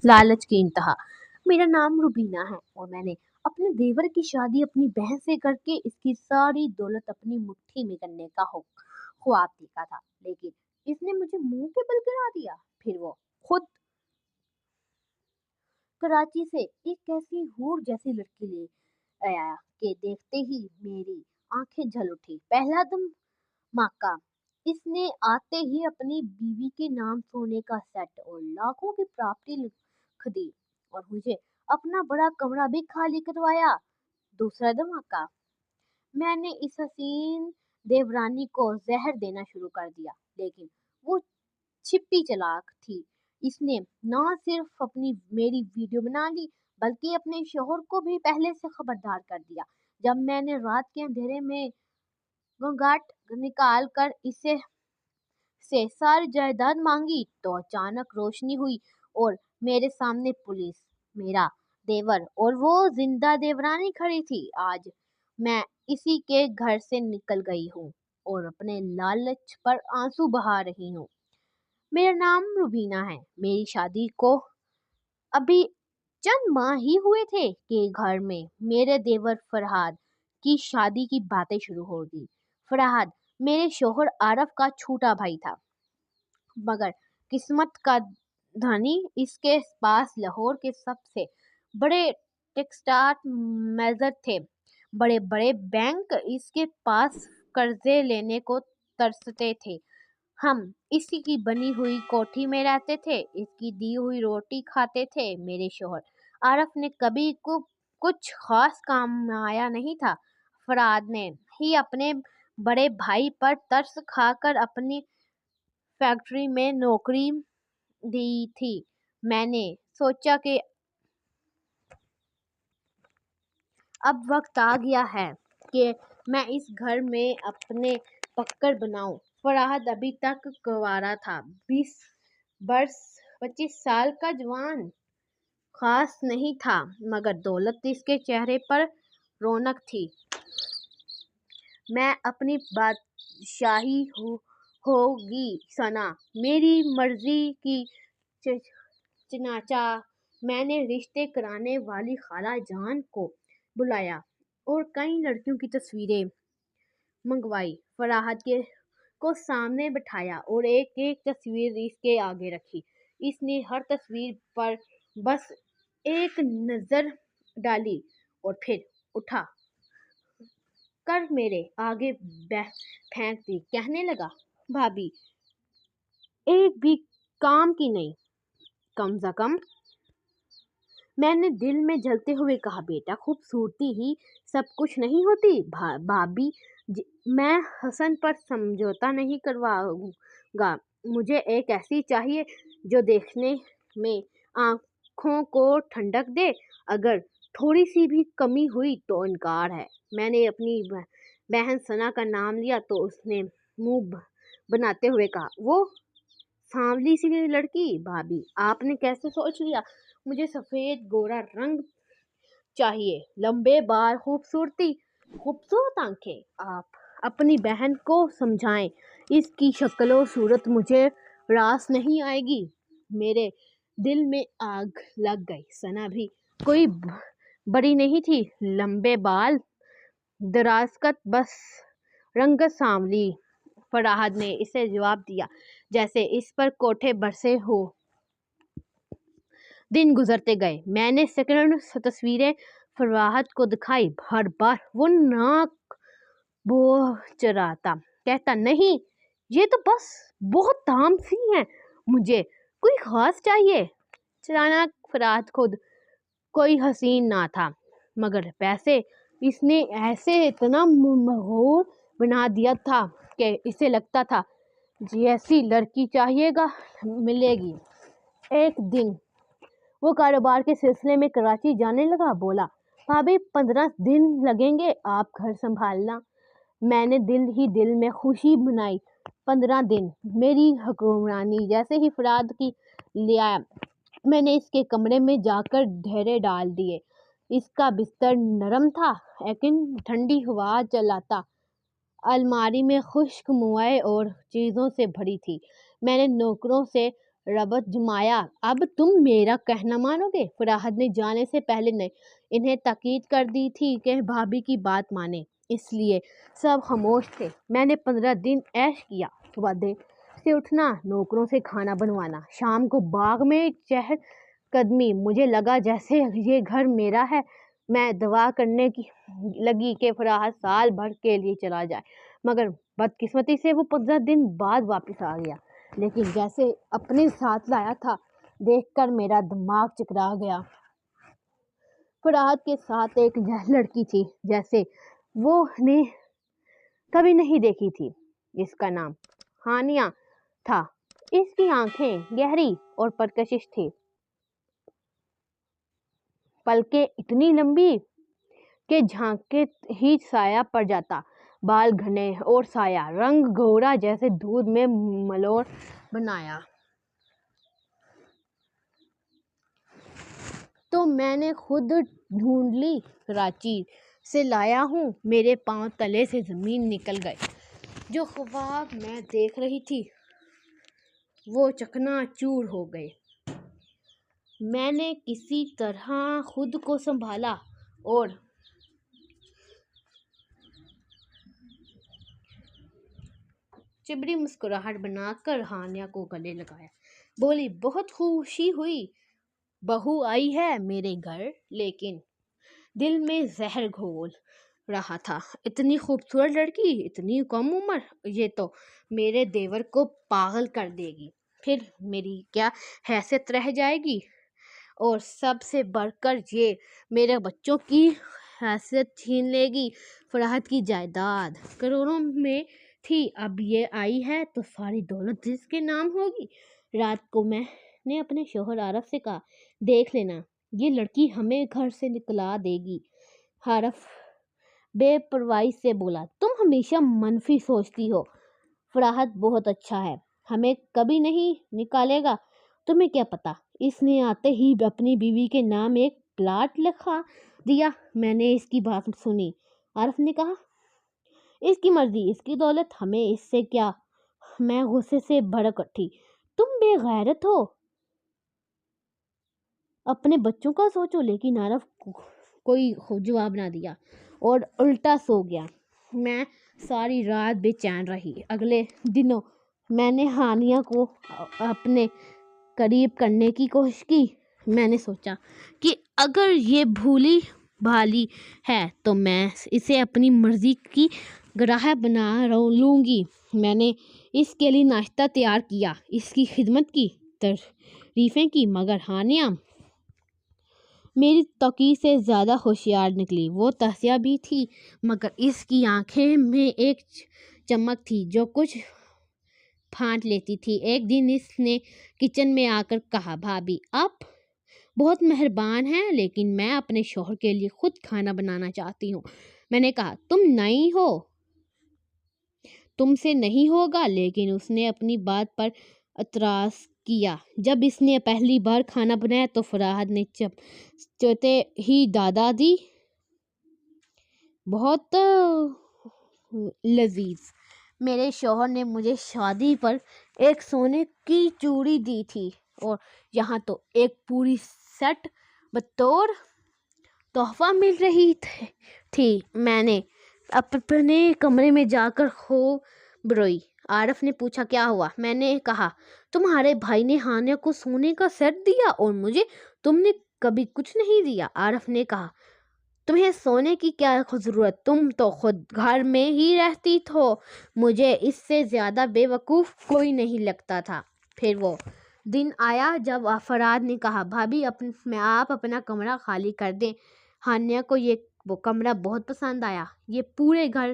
لالچ کی انتہا۔ میرا نام روبینہ ہے اور میں نے اپنے دیور کی شادی اپنی بہن سے کر کے اس کی ساری دولت اپنی مٹھی میں کرنے کا خواب دیکھا تھا، لیکن اس نے مجھے منہ کے بل گرا دیا۔ پھر وہ خود کراچی سے ایک ایسی حور جیسی لڑکی لے آیا کہ دیکھتے ہی میری آنکھیں جھل اٹھی۔ پہلا دھماکہ اس نے آتے ہی اپنی بیوی کے نام سونے کا سیٹ اور لاکھوں کی پراپرٹی لکھ دی اور مجھے اپنا بڑا کمرہ بھی خالی کروایا۔ دوسرا دھماکہ، میں نے اس حسین دیورانی کو زہر دینا شروع کر دیا، لیکن وہ چھپی چلاک تھی۔ اس نے نہ صرف میری ویڈیو بنا لی بلکہ اپنے شوہر کو بھی پہلے سے خبردار کر دیا۔ جب میں نے رات کے اندھیرے میں گھونگھٹ نکال کر اسے سے ساری جائیداد مانگی تو اچانک روشنی ہوئی اور میرے سامنے پولیس، میرا دیور اور وہ زندہ دیورانی کھڑی تھی۔ آج میں اسی کے گھر سے نکل گئی ہوں اور اپنے لالچ پر آنسو بہا رہی ہوں۔ میرا نام روبینہ ہے۔ میری شادی کو ابھی چند ماہ ہی ہوئے تھے کہ گھر میں میرے دیور فرحاد کی شادی کی باتیں شروع ہو گئی۔ فرحاد میرے شوہر عارف کا چھوٹا بھائی تھا، مگر قسمت کا دھنی اس کے پاس لاہور کے سب سے بڑے ٹیکسٹائل میجر تھے۔ بڑے بڑے بینک اس کے پاس قرضے لینے کو ترستے تھے۔ ہم اسی کی بنی ہوئی کوٹھی میں رہتے تھے، اس کی دی ہوئی روٹی کھاتے تھے۔ میرے شوہر عارف نے کبھی کچھ خاص کمایا نہیں تھا۔ فرحاد نے ہی اپنے بڑے بھائی پر ترس کھا کر اپنی فیکٹری میں نوکری دی تھی۔ میں نے سوچا کہ اب وقت آ گیا ہے کہ میں اس گھر میں اپنے پکڑ بناؤں۔ فرحاد ابھی تک کنوارا تھا، 25 سال کا جوان، خاص نہیں تھا مگر دولت اس کے چہرے پر رونق تھی۔ میں اپنی بادشاہی ہوگی ثنا، میری مرضی کی، چنانچہ میں نے رشتے کرانے والی خالہ جان کو بلایا اور کئی لڑکیوں کی تصویریں منگوائی۔ فرحاد کو سامنے بٹھایا اور ایک ایک تصویر اس کے آگے رکھی۔ اس نے ہر تصویر پر بس ایک نظر ڈالی اور پھر اٹھا کر میرے آگے پھینک دی۔ کہنے لگا، بھابی ایک بھی کام کی نہیں، کم از کم۔ میں نے دل میں جلتے ہوئے کہا، بیٹا خوبصورتی ہی سب کچھ نہیں ہوتی۔ بھابی میں حسن پر سمجھوتہ نہیں کرواؤں گا، مجھے ایک ایسی چاہیے جو دیکھنے میں آنکھوں کو ٹھنڈک دے، اگر تھوڑی سی بھی کمی ہوئی تو انکار ہے۔ میں نے اپنی بہن ثنا کا نام لیا تو اس نے منہ بناتے ہوئے کہا، وہ سانولی سی لڑکی۔ بھابی آپ نے کیسے سوچ لیا؟ مجھے سفید گورا رنگ چاہیے، لمبے بال، خوبصورت آنکھیں۔ آپ اپنی بہن کو سمجھائیں، اس کی شکل و صورت مجھے راس نہیں آئے گی۔ میرے دل میں آگ لگ گئی۔ ثنا بھی کوئی بڑی نہیں تھی، لمبے بال، دراز قد، بس رنگت سانولی۔ فرحاد نے اسے جواب دیا جیسے اس پر کوٹھے برسے ہوں۔ دن گزرتے گئے، میں نے سیکنڈ تصویریں فرحاد کو دکھائی، ہر بار وہ ناک بوچراتا، کہتا، نہیں یہ تو بس بہت عام سی ہیں، مجھے کوئی خاص چاہیے۔ چنانچہ فرحاد خود کوئی حسین نہ تھا مگر پیسے اس نے ایسے اتنا مغرور بنا دیا تھا کہ اسے لگتا تھا جیسی لڑکی چاہیے گا ملے گی۔ ایک دن وہ کاروبار کے سلسلے میں کراچی جانے لگا، بولا، بھابی 15 دن لگیں گے آپ گھر سنبھالنا۔ میں نے دل ہی دل میں خوشی منائی۔ 15 دن میری حکمرانی۔ جیسے ہی فرحاد کی لے آیا، میں نے اس کے کمرے میں جا کر ڈھیرے ڈال دیے۔ اس کا بستر نرم تھا لیکن ٹھنڈی ہوا چلاتا، الماری میں خشک موئے اور چیزوں سے بھری تھی۔ میں نے نوکروں سے ربط جمایا۔ اب تم میرا کہنا مانو گے؟ فراحت نے جانے سے پہلے انہیں تاکید کر دی تھی کہ بھابھی کی بات مانیں، اس لیے سب خاموش تھے۔ میں نے 15 دن عیش کیا، صبح دیر سے اٹھنا، نوکروں سے کھانا بنوانا، شام کو باغ میں چہل قدمی۔ مجھے لگا جیسے یہ گھر میرا ہے۔ میں دعا کرنے کی لگی کہ فراحت سال بھر کے لیے چلا جائے، مگر بدقسمتی سے وہ 15 دن بعد واپس آ گیا، لیکن جیسے اپنے ساتھ لایا تھا۔ دیکھ کر میرا دماغ چکرا گیا۔ فراحت کے ساتھ ایک لڑکی تھی جیسے وہ نے کبھی نہیں دیکھی تھی۔ اس کا نام ہانیہ تھا۔ اس کی آنکھیں گہری اور پرکشش تھی، پلکیں اتنی لمبی کہ جھانکتے ہی سایہ پڑ جاتا، بال گھنے اور سایہ رنگ گورا جیسے دودھ میں ملور بنایا۔ تو میں نے خود ڈھونڈ لی، کراچی سے لایا ہوں۔ میرے پاؤں تلے سے زمین نکل گئی۔ جو خواب میں دیکھ رہی تھی وہ چکنا چور ہو گئے۔ میں نے کسی طرح خود کو سنبھالا اور چبری مسکراہٹ بنا کر ہانیہ کو گلے لگایا، بولی، بہت خوشی ہوئی بہو آئی ہے میرے گھر، لیکن دل میں زہر گھول رہا تھا۔ اتنی خوبصورت لڑکی، اتنی کم عمر، یہ تو میرے دیور کو پاگل کر دے گی، پھر میری کیا حیثیت رہ جائے گی، اور سب سے بڑھ کر یہ میرے بچوں کی حیثیت چھین لے گی۔ فراحت کی جائیداد کروڑوں میں تھی، اب یہ آئی ہے تو ساری دولت جس کے نام ہوگی۔ رات کو میں نے اپنے شوہر عارف سے کہا، دیکھ لینا، یہ لڑکی ہمیں گھر سے نکلا دے گی۔ عارف بے پرواہی سے بولا، تم ہمیشہ منفی سوچتی ہو۔ فراحت بہت اچھا ہے، ہمیں کبھی نہیں نکالے گا۔ تمہیں کیا پتا؟ اس نے آتے ہی اپنی بیوی کے نام ایک پلاٹ لکھوا دیا۔ میں نے اس کی بات سنی۔ عارف نے کہا، اس کی مرضی، اس کی دولت، ہمیں اس سے کیا؟ میں غصے سے بھڑک اٹھی، تم بے غیرت ہو، اپنے بچوں کا سوچو۔ لیکن عارف کوئی جواب نہ دیا اور الٹا سو گیا۔ میں ساری رات بے چین رہی۔ اگلے دنوں میں نے ہانیہ کو اپنے قریب کرنے کی کوشش کی۔ میں نے سوچا کہ اگر یہ بھولی بھالی ہے تو میں اسے اپنی مرضی کی گراہ بنا لوں گی۔ میں نے اس کے لیے ناشتہ تیار کیا، اس کی خدمت کی، تعریفیں کی، مگر ہانیہ میری توقع سے زیادہ ہوشیار نکلی۔ وہ تحسیہ بھی تھی، مگر اس کی آنکھیں میں ایک چمک تھی جو کچھ پھانٹ لیتی تھی۔ ایک دن اس نے کچن میں آ کر کہا، بھابھی آپ بہت مہربان ہیں، لیکن میں اپنے شوہر کے لیے خود کھانا بنانا چاہتی ہوں۔ میں نے کہا، تم نئی ہو، تم سے نہیں ہوگا، لیکن اس نے اپنی بات پر اعتراض کیا۔ جب اس نے پہلی بار کھانا بنایا تو فراحت نے چوتے ہی دادا دی، بہت لذیذ۔ میرے شوہر نے مجھے شادی پر ایک سونے کی چوڑی دی تھی، اور یہاں تو ایک پوری سیٹ بطور تحفہ مل رہی تھی۔ میں نے اپنے کمرے میں جا کر خوب روئی۔ عارف نے پوچھا، کیا ہوا؟ میں نے کہا، تمہارے بھائی نے ہانیہ کو سونے کا سیٹ دیا اور مجھے تم نے کبھی کچھ نہیں دیا۔ عارف نے کہا، تمہیں سونے کی کیا ضرورت، تم تو خود گھر میں ہی رہتی ہو۔ مجھے اس سے زیادہ بے وقوف کوئی نہیں لگتا تھا۔ پھر وہ دن آیا جب فرحت نے کہا، بھابھی آپ اپنا کمرہ خالی کر دیں، ہانیہ کو وہ کمرہ بہت پسند آیا، یہ پورے گھر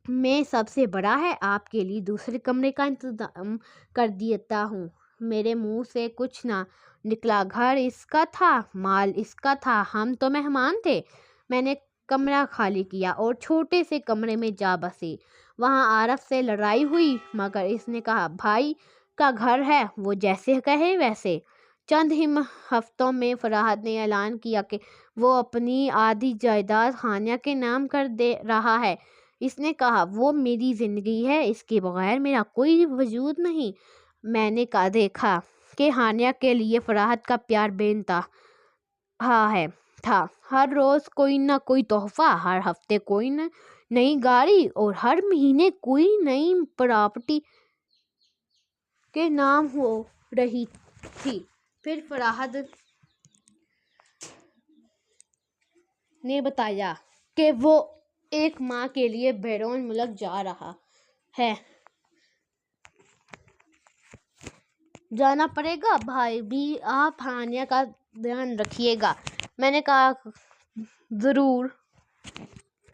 میں سب سے بڑا ہے، آپ کے لیے دوسرے کمرے کا انتظام کر دیتا ہوں۔ میرے منہ سے کچھ نہ نکلا۔ گھر اس کا تھا، مال اس کا تھا، ہم تو مہمان تھے۔ میں نے کمرہ خالی کیا اور چھوٹے سے کمرے میں جا بسی۔ وہاں عارف سے لڑائی ہوئی، مگر اس نے کہا، بھائی کا گھر ہے، وہ جیسے کہے ویسے۔ چند ہی ہفتوں میں فراحت نے اعلان کیا کہ وہ اپنی آدھی جائیداد ہانیہ کے نام کر دے رہا ہے۔ اس نے کہا، وہ میری زندگی ہے، اس کے بغیر میرا کوئی وجود نہیں۔ میں نے دیکھا کہ ہانیہ کے لیے فراحت کا پیار بے انتہا تھا۔ ہر روز کوئی نہ کوئی تحفہ، ہر ہفتے کوئی نئی گاڑی اور ہر مہینے کوئی نئی پراپرٹی کے نام ہو رہی تھی۔ پھر فراحت نے بتایا کہ وہ ایک ماہ کے لیے بیرون ملک جا رہا ہے۔ جانا پڑے گا بھائی بھی، آپ ہانیہ کا دھیان رکھیے گا۔ میں نے کہا ضرور۔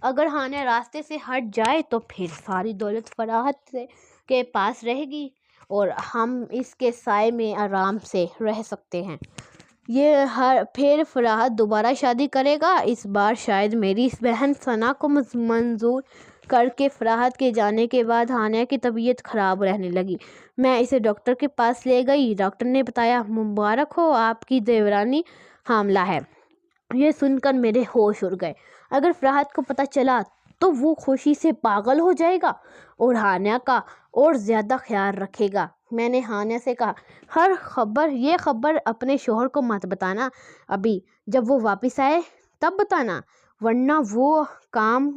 اگر ہانیہ راستے سے ہٹ جائے تو پھر ساری دولت فراحت کے پاس رہے گی اور ہم اس کے سائے میں آرام سے رہ سکتے ہیں۔ پھر فراحت دوبارہ شادی کرے گا، اس بار شاید میری بہن ثنا کو منظور کر کے۔ فراحت کے جانے کے بعد ہانیہ کی طبیعت خراب رہنے لگی۔ میں اسے ڈاکٹر کے پاس لے گئی۔ ڈاکٹر نے بتایا مبارک ہو، آپ کی دیورانی حاملہ ہے۔ یہ سن کر میرے ہوش اڑ گئے۔ اگر فراحت کو پتہ چلا تو وہ خوشی سے پاگل ہو جائے گا اور ہانیہ کا اور زیادہ خیال رکھے گا۔ میں نے ہانیہ سے کہا یہ خبر اپنے شوہر کو مت بتانا ابھی، جب وہ واپس آئے تب بتانا، ورنہ وہ کام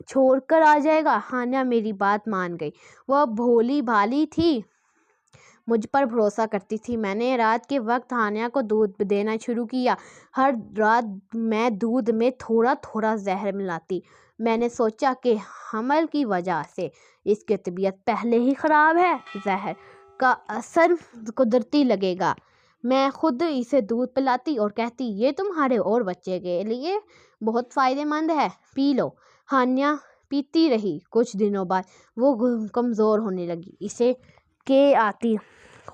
چھوڑ کر آ جائے گا۔ ہانیہ میری بات مان گئی۔ وہ بھولی بھالی تھی، مجھ پر بھروسہ کرتی تھی۔ میں نے رات کے وقت ہانیہ کو دودھ دینا شروع کیا۔ ہر رات میں دودھ میں تھوڑا تھوڑا زہر ملاتی۔ میں نے سوچا کہ حمل کی وجہ سے اس کی طبیعت پہلے ہی خراب ہے، زہر کا اثر قدرتی لگے گا۔ میں خود اسے دودھ پلاتی اور کہتی یہ تمہارے اور بچے کے لیے بہت فائدہ مند ہے، پی لو۔ ہانیہ پیتی رہی۔ کچھ دنوں بعد وہ کمزور ہونے لگی، اسے کے آتی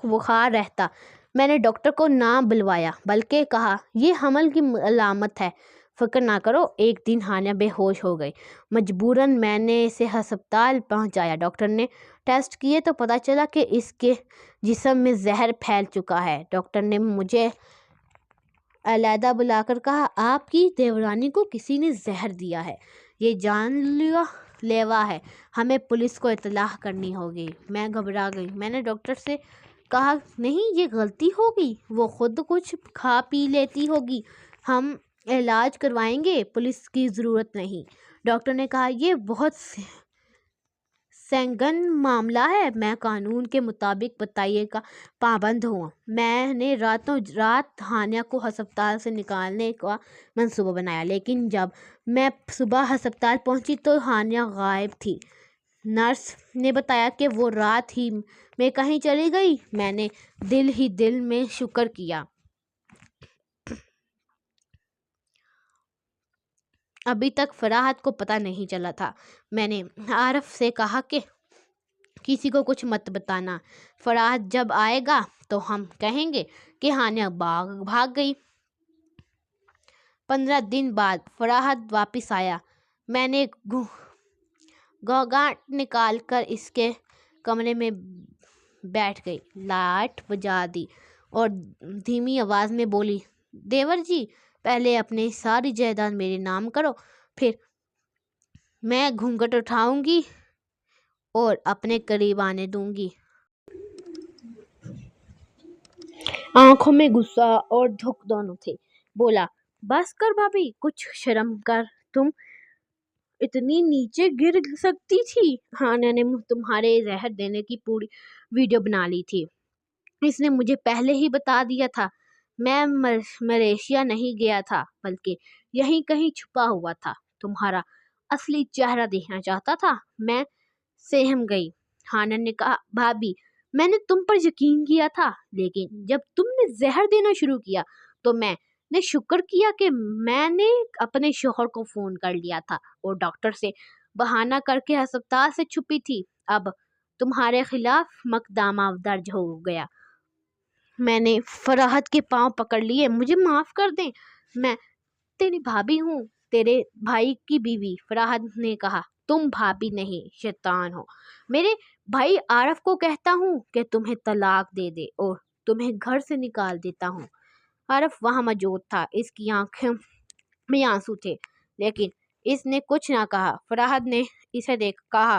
بخار رہتا۔ میں نے ڈاکٹر کو نہ بلوایا بلکہ کہا یہ حمل کی علامت ہے، فکر نہ کرو۔ ایک دن ہانیہ بے ہوش ہو گئی۔ مجبوراً میں نے اسے ہسپتال پہنچایا۔ ڈاکٹر نے ٹیسٹ کیے تو پتہ چلا کہ اس کے جسم میں زہر پھیل چکا ہے۔ ڈاکٹر نے مجھے علیحدہ بلا کر کہا آپ کی دیورانی کو کسی نے زہر دیا ہے، یہ جان لیوا ہے، ہمیں پولیس کو اطلاع کرنی ہوگی۔ میں گھبرا گئی۔ میں نے ڈاکٹر سے کہا نہیں، یہ غلطی ہوگی، وہ خود کچھ کھا پی لیتی ہوگی، ہم علاج کروائیں گے، پولیس کی ضرورت نہیں۔ ڈاکٹر نے کہا یہ بہت سنگین معاملہ ہے، میں قانون کے مطابق بتائیے کا پابند ہوں۔ میں نے راتوں رات ہانیہ کو ہسپتال سے نکالنے کا منصوبہ بنایا، لیکن جب میں صبح ہسپتال پہنچی تو ہانیہ غائب تھی۔ نرس نے بتایا کہ وہ رات ہی میں کہیں چلی گئی۔ میں نے دل ہی دل میں شکر کیا۔ ابھی تک فراحت کو پتہ نہیں چلا تھا۔ میں نے عارف سے کہا کہ کسی کو کچھ مت بتانا، فراحت جب آئے گا تو ہم کہیں گے کہ ہانیہ بھاگ گئی۔ 15 دن بعد فراحت واپس آیا۔ میں نے گھونگھٹ نکال کر اس کے کمرے میں بیٹھ گئی، لائٹ بجھا دی اور دھیمی آواز میں بولی دیور جی، پہلے اپنی ساری جائیداد میرے نام کرو، پھر میں گھونگھٹ اٹھاؤں گی اور اپنے قریب آنے دوں گی۔ آنکھوں میں غصہ اور دکھ دونوں تھے۔ بولا بس کر بھابھی، کچھ شرم کر، تم اتنی نیچے گر سکتی تھی؟ ہانیہ نے تمہارے زہر دینے کی پوری ویڈیو بنا لی تھی، اس نے مجھے پہلے ہی بتا دیا تھا۔ میں ملیشیا نہیں گیا تھا بلکہ یہیں کہیں چھپا ہوا تھا، تمہارا اصلی چہرہ دیکھنا چاہتا تھا۔ میں سہم گئی۔ ہانیہ نے کہا بھابھی، میں نے تم پر یقین کیا تھا، لیکن جب تم نے زہر دینا شروع کیا تو میں نے شکر کیا کہ میں نے اپنے شوہر کو فون کر لیا تھا اور ڈاکٹر سے بہانہ کر کے ہسپتال سے چھپی تھی۔ اب تمہارے خلاف مقدمہ درج ہو گیا۔ میں نے فراحت کے پاؤں پکڑ لیے۔ مجھے معاف کر دیں، میں تیری بھابھی ہوں، تیرے بھائی کی بیوی۔ فراحت نے کہا تم بھابھی نہیں، شیطان ہو۔ میرے بھائی عارف کو کہتا ہوں کہ تمہیں طلاق دے دے اور تمہیں گھر سے نکال دیتا ہوں۔ عارف وہاں موجود تھا، اس کی آنکھوں میں آنسو تھے، لیکن اس نے کچھ نہ کہا۔ فراحت نے اسے کہا